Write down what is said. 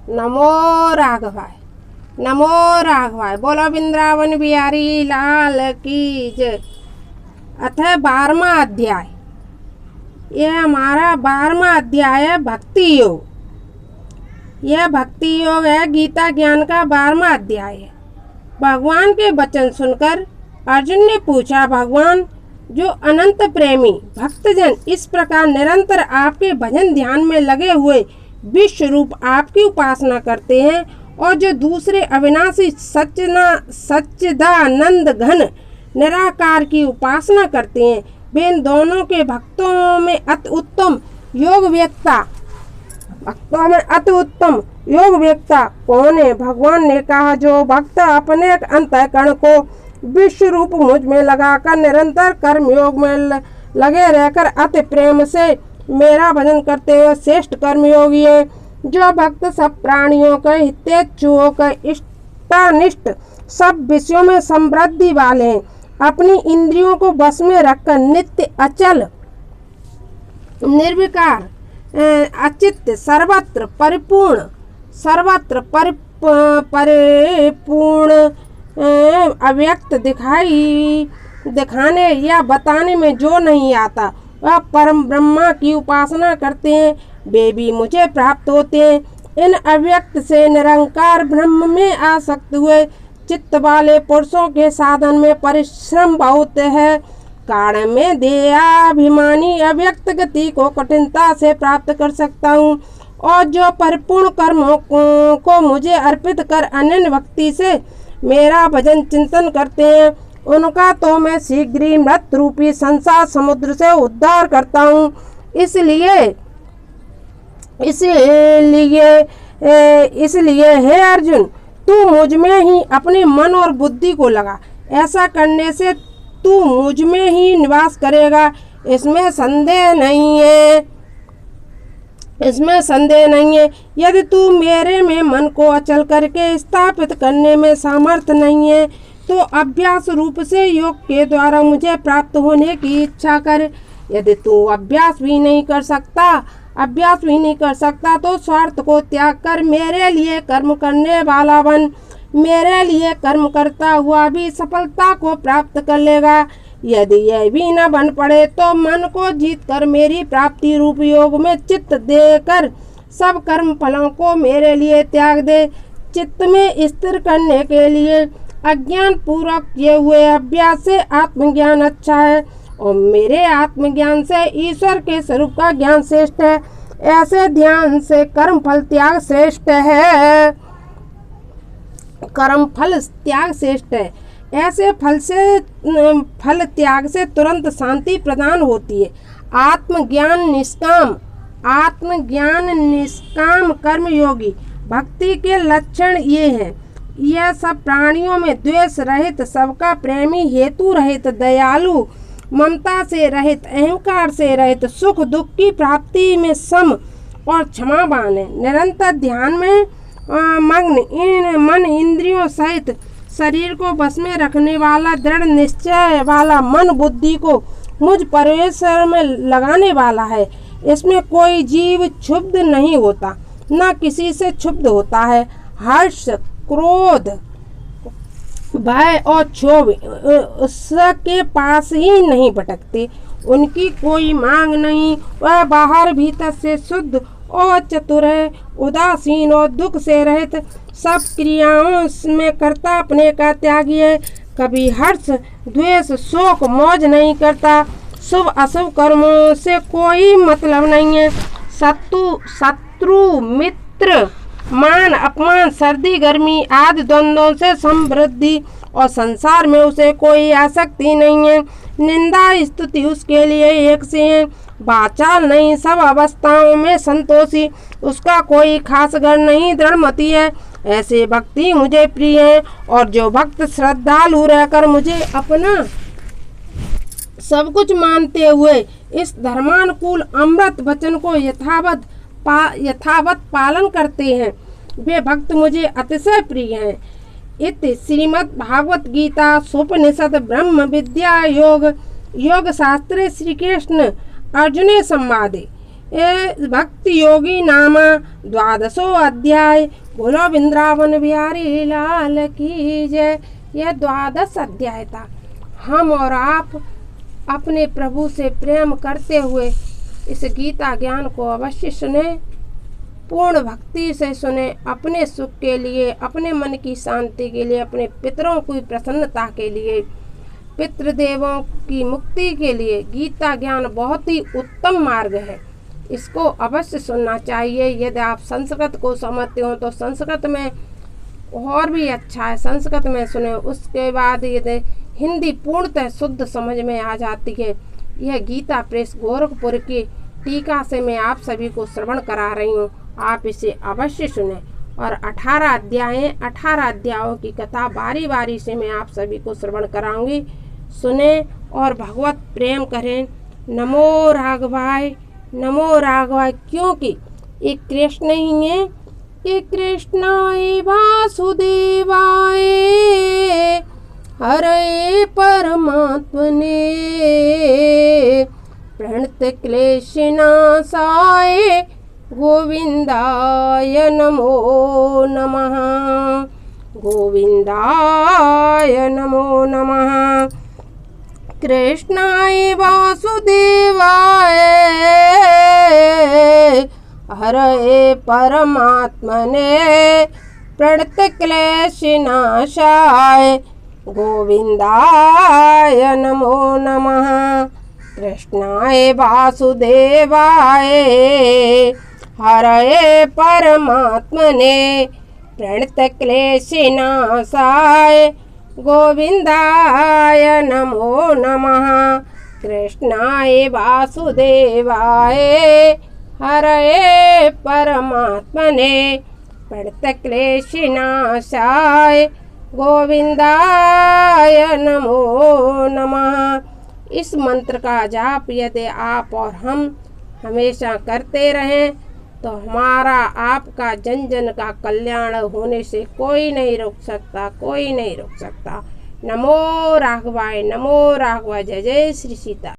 नमो राघवाय, नमो राघवाय। बोलो वृंदावन बिहारी लाल की जय। अतः 12वां अध्याय, यह हमारा 12वां अध्याय है भक्ति योग। यह भक्ति योग है, गीता ज्ञान का 12वां अध्याय है। भगवान के वचन सुनकर अर्जुन ने पूछा, भगवान, जो अनंत प्रेमी भक्तजन इस प्रकार निरंतर आपके भजन ध्यान में लगे हुए विश्व रूप आपकी उपासना करते हैं और जो दूसरे अविनाशी सच्चिदानंद घन निराकार की उपासना करते हैं, वे इन दोनों के भक्तों में अति उत्तम योग व्यक्ता कौन है? भगवान ने कहा, जो भक्त अपने अंतःकरण को विश्व रूप मुझ में लगाकर निरंतर कर्म योग में लगे रहकर अति प्रेम से मेरा भजन करते हुए श्रेष्ठ कर्मयोगी है। जो भक्त सब प्राणियों के हितेच्छुओं के इष्टानिष्ट सब विषयों में समृद्धि वाले हैं, अपनी इंद्रियों को बस में रखकर नित्य अचल निर्विकार अचित्त सर्वत्र परिपूर्ण अव्यक्त दिखाने या बताने में जो नहीं आता, वह परम ब्रह्मा की उपासना करते हैं, वे भी मुझे प्राप्त होते हैं। इन अव्यक्त से निरंकार ब्रह्म में आसक्त हुए चित्त वाले पुरुषों के साधन में परिश्रम बहुत है। कारण में देहाभिमानी अव्यक्त गति को कठिनता से प्राप्त कर सकता हूँ, और जो परिपूर्ण कर्मों को मुझे अर्पित कर अनन्य भक्ति से मेरा भजन चिंतन करते हैं, उनका तो मैं शीघ्र ही मृत रूपी संसार समुद्र से उद्धार करता हूँ। इसलिए हे अर्जुन, तू मुझ में ही अपने मन और बुद्धि को लगा। ऐसा करने से तू मुझ में ही निवास करेगा, इसमें संदेह नहीं है। यदि तू मेरे में मन को अचल करके स्थापित करने में सामर्थ्य नहीं है, तो अभ्यास रूप से योग के द्वारा मुझे प्राप्त होने की इच्छा कर। यदि तू अभ्यास भी नहीं कर सकता तो स्वार्थ को त्याग कर मेरे लिए कर्म करने वाला बन। मेरे लिए कर्म करता हुआ भी सफलता को प्राप्त कर लेगा। यदि यह भी न बन पड़े तो मन को जीत कर मेरी प्राप्ति रूप योग में चित्त देकर सब कर्म फलों को मेरे लिए त्याग दे। चित्त में स्थिर करने के लिए अज्ञान पूर्वक किए हुए अभ्यास से आत्मज्ञान अच्छा है, और मेरे आत्मज्ञान से ईश्वर के स्वरूप का ज्ञान श्रेष्ठ है। ऐसे ध्यान से कर्म फल त्याग श्रेष्ठ है। ऐसे फल त्याग से तुरंत शांति प्रदान होती है। आत्मज्ञान निष्काम कर्मयोगी भक्ति के लक्षण ये हैं। यह सब प्राणियों में द्वेष रहित, सबका प्रेमी, हेतु रहित, दयालु, ममता से रहित, अहंकार से रहित, सुख दुख की प्राप्ति में सम और क्षमावान है। निरंतर ध्यान में मग्न मन इंद्रियों सहित शरीर को बस में रखने वाला, दृढ़ निश्चय वाला मन बुद्धि को मुझ परमेश्वर में लगाने वाला है। इसमें कोई जीव क्षुब्ध नहीं होता, न किसी से क्षुब्ध होता है। हर्ष, क्रोध, भय और क्षोभ उसके पास ही नहीं भटकते, उनकी कोई मांग नहीं। वह बाहर भीतर से शुद्ध और चतुर है, उदासीन और दुख से रहित, सब क्रियाओं में कर्ता अपने का त्यागी है। कभी हर्ष, द्वेष, शोक, मौज नहीं करता। शुभ अशुभ कर्मों से कोई मतलब नहीं है। शत्रु मित्र, मान अपमान, सर्दी गर्मी आदि द्वंद्वों से समृद्धि और संसार में उसे कोई आसक्ति नहीं है। निंदा स्तुति उसके लिए एक से है। बाचाल नहीं, सब अवस्थाओं में संतोषी, उसका कोई खास घर नहीं, दृढ़मति है। ऐसे भक्ति मुझे प्रिय है, और जो भक्त श्रद्धालु रहकर मुझे अपना सब कुछ मानते हुए इस धर्मानुकूल अमृत वचन को यथावत पालन करते हैं, वे भक्त मुझे अतिशय प्रिय हैं। इति श्रीमद् भागवत गीता सोपनिषद ब्रह्म विद्या योग शास्त्रे श्री कृष्ण अर्जुने संवादे ये भक्ति योगी नामा 12वां अध्याय। बोलो वृंदावन बिहारी लाल की जय। यह 12 अध्याय था। हम और आप अपने प्रभु से प्रेम करते हुए इस गीता ज्ञान को अवश्य सुने, पूर्ण भक्ति से सुने, अपने सुख के लिए, अपने मन की शांति के लिए, अपने पितरों की प्रसन्नता के लिए, पितृदेवों की मुक्ति के लिए गीता ज्ञान बहुत ही उत्तम मार्ग है। इसको अवश्य सुनना चाहिए। यदि आप संस्कृत को समझते हो तो संस्कृत में और भी अच्छा है, संस्कृत में सुने। उसके बाद यदि हिंदी पूर्णतः शुद्ध समझ में आ जाती है। यह गीता प्रेस गोरखपुर की टीका से मैं आप सभी को श्रवण करा रही हूँ। आप इसे अवश्य सुने। और 18 अध्यायों की कथा बारी बारी से मैं आप सभी को श्रवण कराऊंगी। सुने और भगवत प्रेम करें। नमो राघवाय, नमो राघवाय। क्योंकि एक कृष्ण ही है, ये कृष्णाय वासुदेवाय हरे परमात्मने प्रणत क्लेशनाशाय गोविंदाय नमो नमः, गोविंदाय नमो नमः। कृष्णाय वासुदेवाय हरे परमात्मने प्रणत क्लेशनाशाय गोविंदाय नमो नमः। कृष्णाय वासुदेवाय हरे परमात्मने प्रणत क्लेशनाशाय गोविंदाय नमो नमः। कृष्णाय वासुदेवाय हरे परमात्मने प्रणत क्लेशनाशाय गोविंदाय नमो नमः। इस मंत्र का जाप यदि आप और हम हमेशा करते रहें तो हमारा आपका जन जन का कल्याण होने से कोई नहीं रोक सकता, कोई नहीं रोक सकता। नमो राघवाय, नमो राघवाय। जय जय श्री सीता।